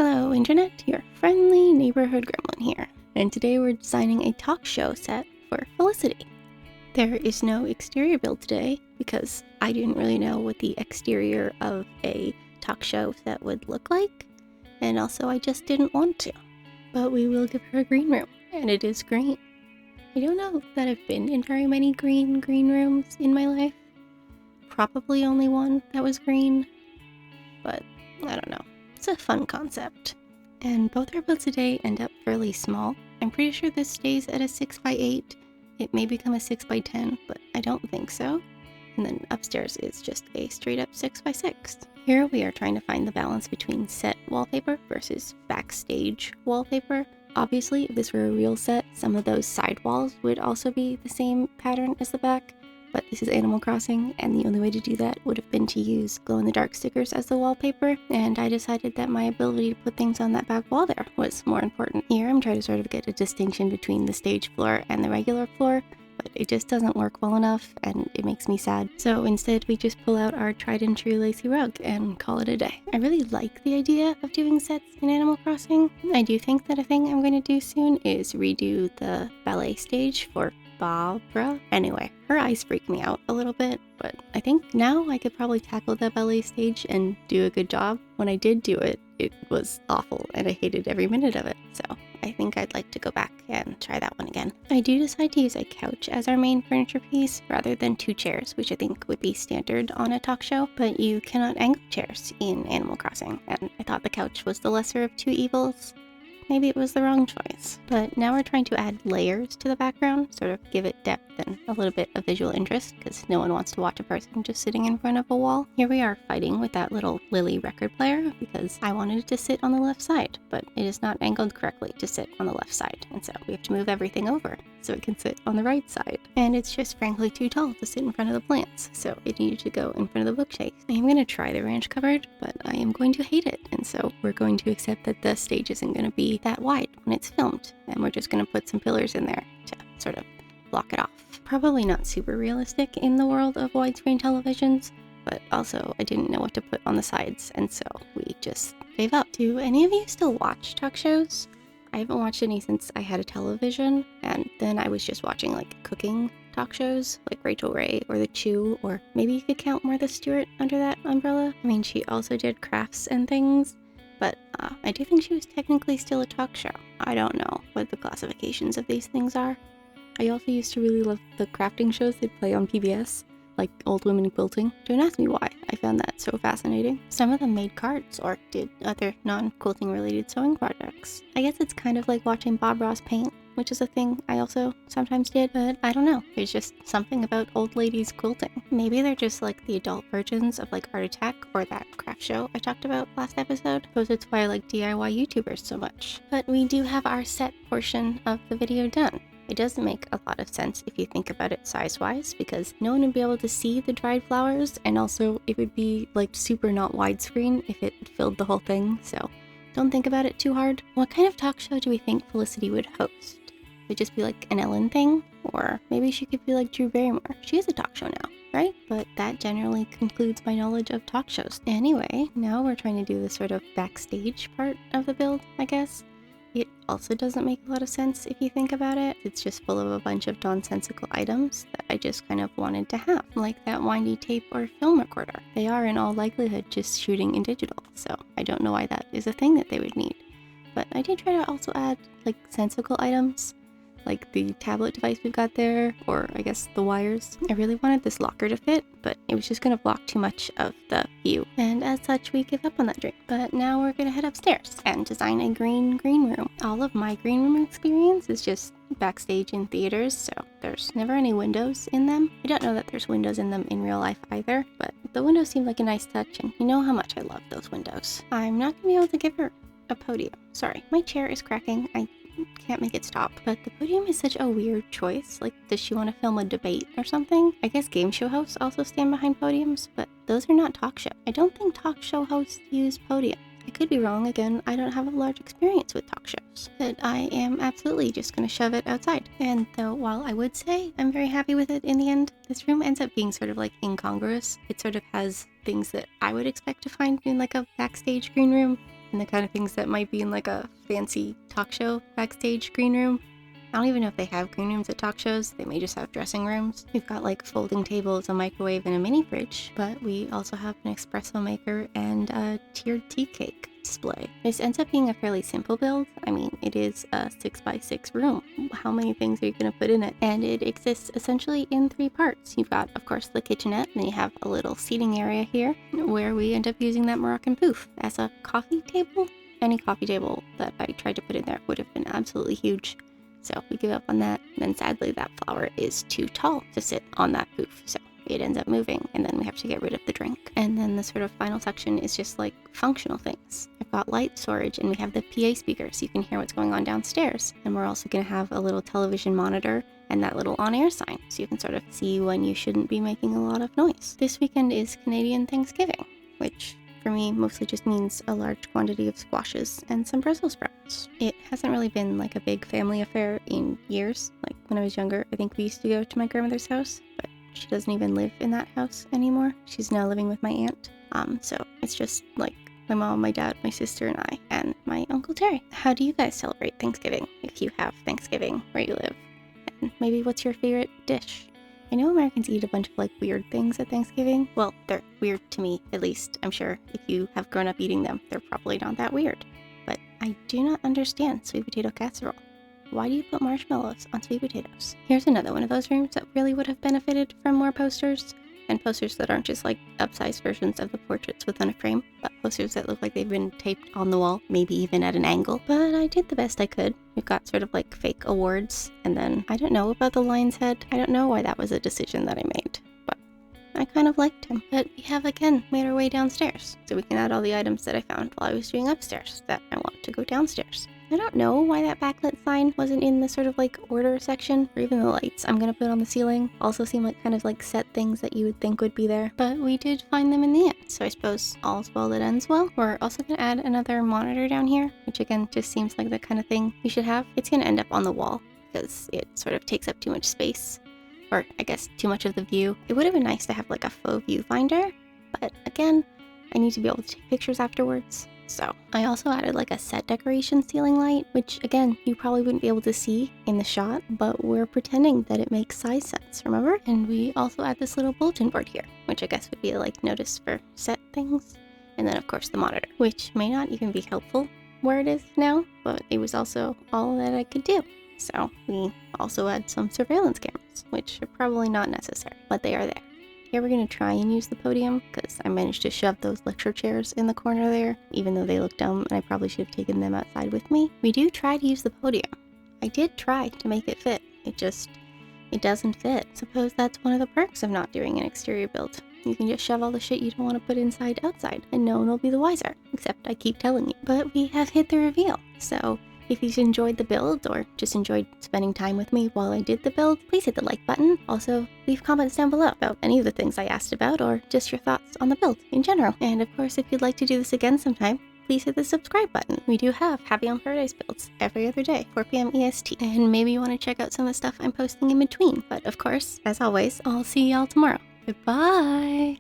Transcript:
Hello Internet, your friendly neighborhood gremlin here, and today we're designing a talk show set for Felicity. There is no exterior build today because I didn't really know what the exterior of a talk show set would look like, and also I just didn't want to. But we will give her a green room, and it is green. I don't know that I've been in very many green rooms in my life. Probably only one that was green, but I don't know. It's a fun concept. And both our builds today end up fairly small. I'm pretty sure this stays at a 6x8. It may become a 6x10, but I don't think so. And then upstairs is just a straight up 6x6. Here we are trying to find the balance between set wallpaper versus backstage wallpaper. Obviously, if this were a real set, some of those side walls would also be the same pattern as the back. But this is Animal Crossing, and the only way to do that would have been to use glow-in-the-dark stickers as the wallpaper, and I decided that my ability to put things on that back wall there was more important. Here I'm trying to sort of get a distinction between the stage floor and the regular floor, but it just doesn't work well enough, and it makes me sad. So instead we just pull out our tried and true lacy rug and call it a day. I really like the idea of doing sets in Animal Crossing. I do think that a thing I'm going to do soon is redo the ballet stage for Barbara. Anyway, her eyes freak me out a little bit, but I think now I could probably tackle the ballet stage and do a good job. When I did do it, it was awful and I hated every minute of it, so I think I'd like to go back and try that one again. I do decide to use a couch as our main furniture piece rather than 2 chairs, which I think would be standard on a talk show, but you cannot angle chairs in Animal Crossing, and I thought the couch was the lesser of 2 evils. Maybe it was the wrong choice. But now we're trying to add layers to the background, sort of give it depth and a little bit of visual interest, because no one wants to watch a person just sitting in front of a wall. Here we are fighting with that little Lily record player, because I wanted it to sit on the left side, but it is not angled correctly to sit on the left side, and so we have to move everything over so it can sit on the right side. And it's just frankly too tall to sit in front of the plants, so it needed to go in front of the bookcase. I am going to try the ranch cupboard, but I am going to hate it, and so we're going to accept that the stage isn't going to be that wide when it's filmed, and we're just going to put some pillars in there to sort of block it off. Probably not super realistic in the world of widescreen televisions, but also I didn't know what to put on the sides, and so we just gave up. Do any of you still watch talk shows? I haven't watched any since I had a television, and then I was just watching like cooking talk shows like Rachel Ray or The Chew, or maybe you could count Martha Stewart under that umbrella. I mean, she also did crafts and things, but I do think she was technically still a talk show. I don't know what the classifications of these things are. I also used to really love the crafting shows they'd play on PBS, like Old Women Quilting. Don't ask me why, I found that so fascinating. Some of them made cards or did other non-quilting related sewing projects. I guess it's kind of like watching Bob Ross paint, which is a thing I also sometimes did, but I don't know. There's just something about old ladies quilting. Maybe they're just like the adult versions of like Art Attack or that craft show I talked about last episode. I suppose it's why I like DIY YouTubers so much. But we do have our set portion of the video done. It doesn't make a lot of sense if you think about it size-wise, because no one would be able to see the dried flowers, and also it would be like super not widescreen if it filled the whole thing, so don't think about it too hard. What kind of talk show do we think Felicity would host? Would it just be like an Ellen thing? Or maybe she could be like Drew Barrymore. She has a talk show now, right? But that generally concludes my knowledge of talk shows. Anyway, now we're trying to do the sort of backstage part of the build, I guess. It also doesn't make a lot of sense if you think about it. It's just full of a bunch of nonsensical items that I just kind of wanted to have, like that windy tape or film recorder. They are in all likelihood just shooting in digital, so I don't know why that is a thing that they would need. But I did try to also add like sensical items, like the tablet device we've got there, or I guess the wires. I really wanted this locker to fit, but it was just going to block too much of the view, and as such we give up on that dream. But now we're going to head upstairs and design a green room. All of my green room experience is just backstage in theaters, so there's never any windows in them. I don't know that there's windows in them in real life either, but the windows seem like a nice touch, and you know how much I love those windows. I'm not going to be able to give her a podium. Sorry, my chair is cracking. I can't make it stop. But the podium is such a weird choice. Like, does she want to film a debate or something? I guess game show hosts also stand behind podiums, but those are not talk show. I don't think talk show hosts use podium. I could be wrong. Again, I don't have a large experience with talk shows, but I am absolutely just going to shove it outside. And though, while I would say I'm very happy with it in the end, this room ends up being sort of like incongruous. It sort of has things that I would expect to find in like a backstage green room, and the kind of things that might be in like a fancy talk show backstage green room. I don't even know if they have green rooms at talk shows. They may just have dressing rooms. We've got like folding tables, a microwave, and a mini fridge, but we also have an espresso maker and a tiered tea cake display. This ends up being a fairly simple build. I mean, it is a 6x6 room. How many things are you going to put in it? And it exists essentially in 3 parts. You've got, of course, the kitchenette, and then you have a little seating area here where we end up using that Moroccan poof as a coffee table. Any coffee table that I tried to put in there would have been absolutely huge. So we give up on that, and then sadly that flower is too tall to sit on that poof, so it ends up moving, and then we have to get rid of the drink. And then the sort of final section is just like functional things. I've got light storage, and we have the PA speaker so you can hear what's going on downstairs. And we're also going to have a little television monitor and that little on-air sign so you can sort of see when you shouldn't be making a lot of noise. This weekend is Canadian Thanksgiving, which for me mostly just means a large quantity of squashes and some Brussels sprouts. It hasn't really been like a big family affair in years. Like when I was younger, I think we used to go to my grandmother's house, but she doesn't even live in that house anymore. She's now living with my aunt. So it's just like my mom, my dad, my sister, and I, and my Uncle Terry. How do you guys celebrate Thanksgiving if you have Thanksgiving where you live? And maybe what's your favorite dish? I know Americans eat a bunch of like weird things at Thanksgiving. Well, they're weird to me, at least. I'm sure if you have grown up eating them, they're probably not that weird. But I do not understand sweet potato casserole. Why do you put marshmallows on sweet potatoes? Here's another one of those rooms that really would have benefited from more posters. And posters that aren't just like upsized versions of the portraits within a frame, but posters that look like they've been taped on the wall, maybe even at an angle. But I did the best I could. We've got sort of like fake awards, and then I don't know about the lion's head. I don't know why that was a decision that I made, but I kind of liked him. But we have again made our way downstairs, so we can add all the items that I found while I was doing upstairs that I want to go downstairs. I don't know why that backlit sign wasn't in the sort of like order section, or even the lights I'm gonna put on the ceiling also seem like kind of like set things that you would think would be there, but we did find them in the end, so I suppose all's well that ends well. We're also gonna add another monitor down here, which again just seems like the kind of thing you should have. It's gonna end up on the wall because it sort of takes up too much space, or I guess too much of the view. It would have been nice to have like a faux viewfinder, but again, I need to be able to take pictures afterwards. So I also added like a set decoration ceiling light, which again, you probably wouldn't be able to see in the shot, but we're pretending that it makes size sense, remember? And we also add this little bulletin board here, which I guess would be like notice for set things. And then of course the monitor, which may not even be helpful where it is now, but it was also all that I could do. So we also add some surveillance cameras, which are probably not necessary, but they are there. Here we're going to try and use the podium because I managed to shove those lecture chairs in the corner there, even though they look dumb and I probably should have taken them outside with me. We do try to use the podium. I did try to make it fit. It doesn't fit. Suppose that's one of the perks of not doing an exterior build. You can just shove all the shit you don't want to put inside outside and no one will be the wiser, except I keep telling you. But we have hit the reveal, so if you enjoyed the build or just enjoyed spending time with me while I did the build, please hit the like button. Also, leave comments down below about any of the things I asked about or just your thoughts on the build in general. And of course, if you'd like to do this again sometime, please hit the subscribe button. We do have Happy on Paradise builds every other day, 4 p.m. EST. And maybe you want to check out some of the stuff I'm posting in between. But of course, as always, I'll see y'all tomorrow. Goodbye!